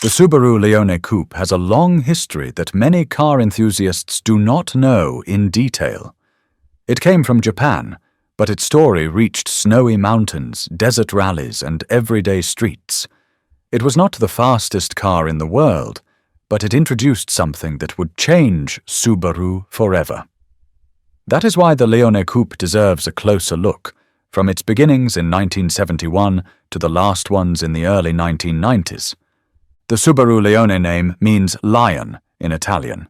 The Subaru Leone Coupe has a long history that many car enthusiasts do not know in detail. It came from Japan, but its story reached snowy mountains, desert rallies, and everyday streets. It was not the fastest car in the world, but it introduced something that would change Subaru forever. That is why the Leone Coupe deserves a closer look, from its beginnings in 1971 to the last ones in the early 1990s. The Subaru Leone name means lion in Italian.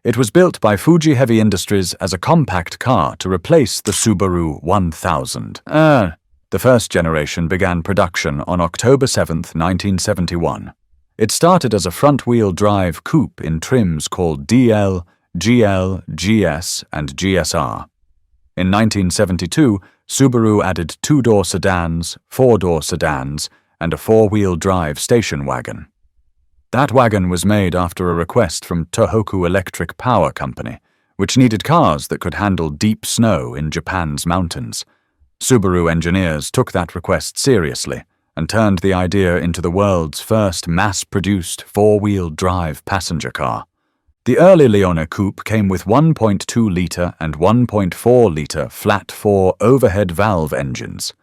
It was built by Fuji Heavy Industries as a compact car to replace the Subaru 1000. The first generation began production on October 7, 1971. It started as a front-wheel drive coupe in trims called DL, GL, GS, and GSR. In 1972, Subaru added two-door sedans, four-door sedans, and a four-wheel drive station wagon. That wagon was made after a request from Tohoku Electric Power Company, which needed cars that could handle deep snow in Japan's mountains. Subaru engineers took that request seriously and turned the idea into the world's first mass-produced four-wheel drive passenger car. The early Leone Coupe came with 1.2-litre and 1.4-litre flat-4 overhead valve engines.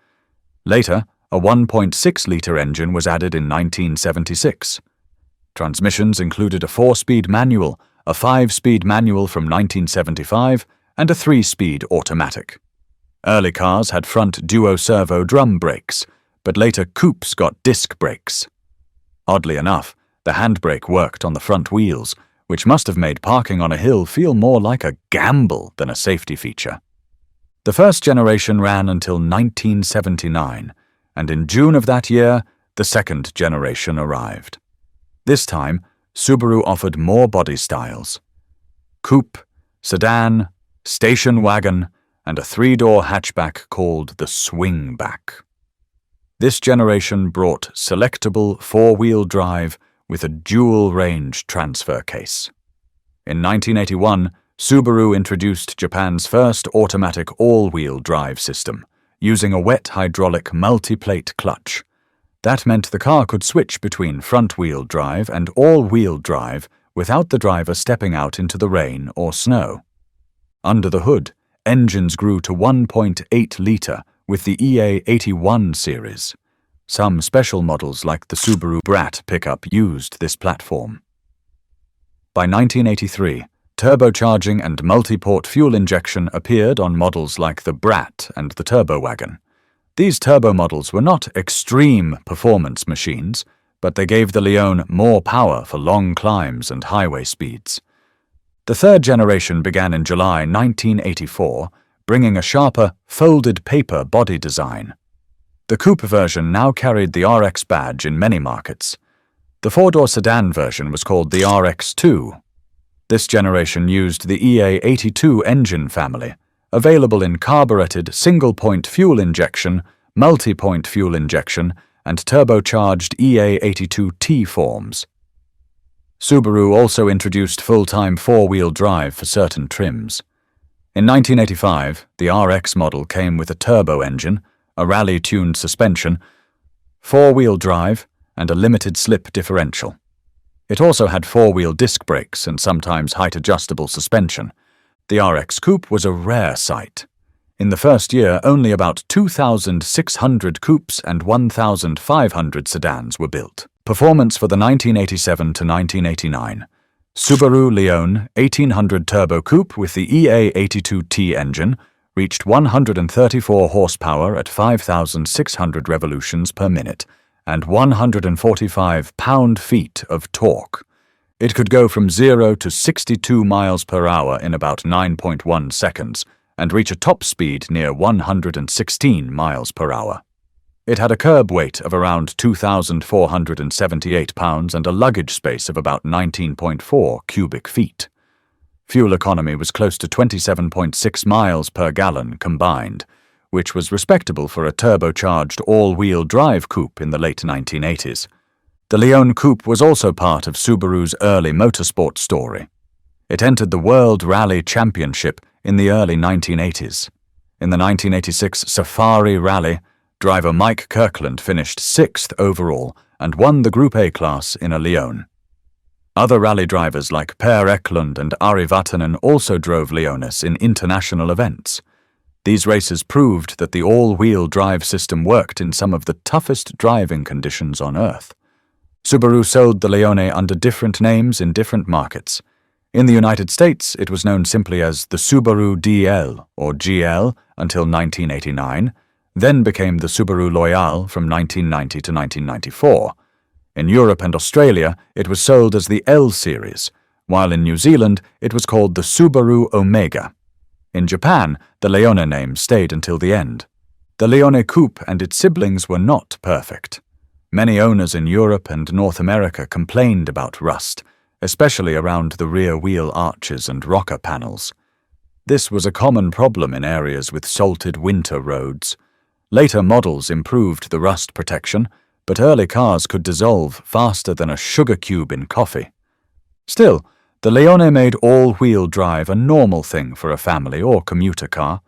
Later, a 1.6-litre engine was added in 1976. Transmissions included a 4-speed manual, a 5-speed manual from 1975, and a 3-speed automatic. Early cars had front duo-servo drum brakes, but later coupes got disc brakes. Oddly enough, the handbrake worked on the front wheels, which must have made parking on a hill feel more like a gamble than a safety feature. The first generation ran until 1979, and in June of that year, the second generation arrived. This time, Subaru offered more body styles: coupe, sedan, station wagon, and a 3-door hatchback called the swingback. This generation brought selectable 4-wheel drive with a dual-range transfer case. In 1981, Subaru introduced Japan's first automatic all-wheel drive system, using a wet hydraulic multi-plate clutch. That meant the car could switch between front-wheel drive and all-wheel drive without the driver stepping out into the rain or snow. Under the hood, engines grew to 1.8-litre with the EA81 series. Some special models like the Subaru Brat pickup used this platform. By 1983, turbocharging and multi-port fuel injection appeared on models like the Brat and the Turbo Wagon. These turbo models were not extreme performance machines, but they gave the Leone more power for long climbs and highway speeds. The third generation began in July 1984, bringing a sharper, folded paper body design. The coupe version now carried the RX badge in many markets. The 4-door sedan version was called the RX2. This generation used the EA82 engine family, available in carbureted single-point fuel injection, multi-point fuel injection, and turbocharged EA82T forms. Subaru also introduced full-time 4-wheel drive for certain trims. In 1985, the RX model came with a turbo engine, a rally-tuned suspension, 4-wheel drive, and a limited-slip differential. It also had 4-wheel disc brakes and sometimes height-adjustable suspension. The RX Coupe was a rare sight. In the first year, only about 2,600 coupes and 1,500 sedans were built. Performance for the 1987 to 1989. Subaru Leone 1800 Turbo Coupe with the EA82T engine reached 134 horsepower at 5,600 revolutions per minute and 145 pound-feet of torque. It could go from 0 to 62 miles per hour in about 9.1 seconds and reach a top speed near 116 miles per hour. It had a curb weight of around 2,478 pounds and a luggage space of about 19.4 cubic feet. Fuel economy was close to 27.6 miles per gallon combined, which was respectable for a turbocharged all-wheel drive coupe in the late 1980s. The Leone Coupe was also part of Subaru's early motorsport story. It entered the World Rally Championship in the early 1980s. In the 1986 Safari Rally, driver Mike Kirkland finished 6th overall and won the Group A class in a Leone. Other rally drivers like Per Eklund and Ari Vatanen also drove Leones in international events. These races proved that the all-wheel drive system worked in some of the toughest driving conditions on Earth. Subaru sold the Leone under different names in different markets. In the United States, it was known simply as the Subaru DL or GL until 1989, then became the Subaru Loyale from 1990 to 1994. In Europe and Australia, it was sold as the L Series, while in New Zealand it was called the Subaru Omega. In Japan, the Leone name stayed until the end. The Leone Coupe and its siblings were not perfect. Many owners in Europe and North America complained about rust, especially around the rear wheel arches and rocker panels. This was a common problem in areas with salted winter roads. Later models improved the rust protection, but early cars could dissolve faster than a sugar cube in coffee. Still, the Leone made all-wheel drive a normal thing for a family or commuter car.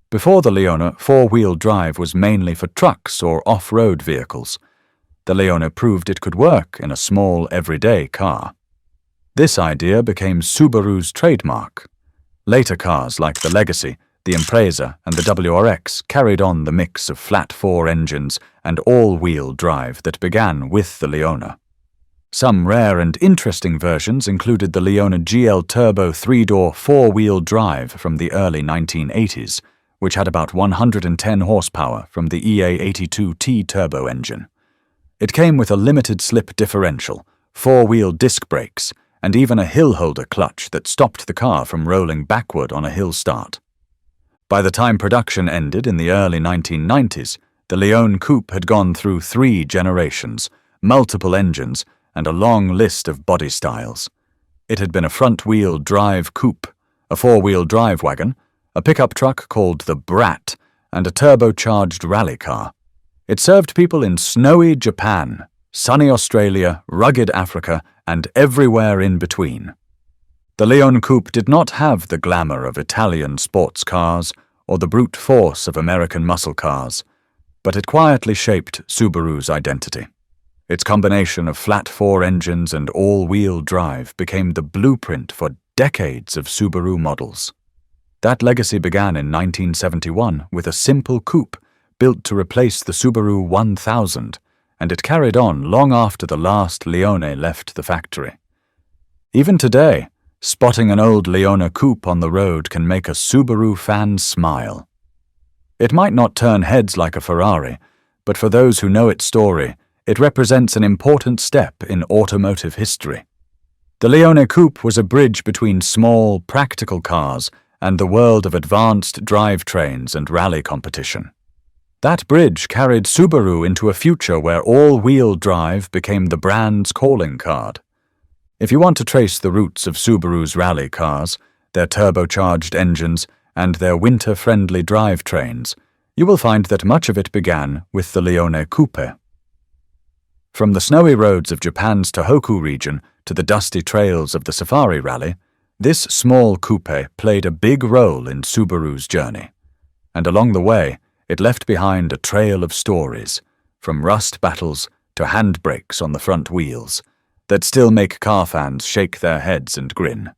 Before the Leone, four-wheel drive was mainly for trucks or off-road vehicles. The Leone proved it could work in a small, everyday car. This idea became Subaru's trademark. Later cars like the Legacy, the Impreza, and the WRX carried on the mix of flat-four engines and all-wheel drive that began with the Leone. Some rare and interesting versions included the Leone GL Turbo 3-door four-wheel drive from the early 1980s, which had about 110 horsepower from the EA82 T-turbo engine. It came with a limited-slip differential, four-wheel disc brakes, and even a hill-holder clutch that stopped the car from rolling backward on a hill start. By the time production ended in the early 1990s, the Leone Coupe had gone through 3 generations, multiple engines, and a long list of body styles. It had been a front-wheel drive coupe, a four-wheel drive wagon, a pickup truck called the Brat, and a turbocharged rally car. It served people in snowy Japan, sunny Australia, rugged Africa, and everywhere in between. The Leone Coupe did not have the glamour of Italian sports cars or the brute force of American muscle cars, but it quietly shaped Subaru's identity. Its combination of flat-four engines and all-wheel drive became the blueprint for decades of Subaru models. That legacy began in 1971 with a simple coupe built to replace the Subaru 1000, and it carried on long after the last Leone left the factory. Even today, spotting an old Leone Coupe on the road can make a Subaru fan smile. It might not turn heads like a Ferrari, but for those who know its story, it represents an important step in automotive history. The Leone Coupe was a bridge between small, practical cars and the world of advanced drivetrains and rally competition. That bridge carried Subaru into a future where all-wheel drive became the brand's calling card. If you want to trace the roots of Subaru's rally cars, their turbocharged engines, and their winter-friendly drivetrains, you will find that much of it began with the Leone Coupe. From the snowy roads of Japan's Tohoku region to the dusty trails of the Safari Rally, this small coupe played a big role in Subaru's journey. And along the way, it left behind a trail of stories, from rust battles to handbrakes on the front wheels, that still make car fans shake their heads and grin.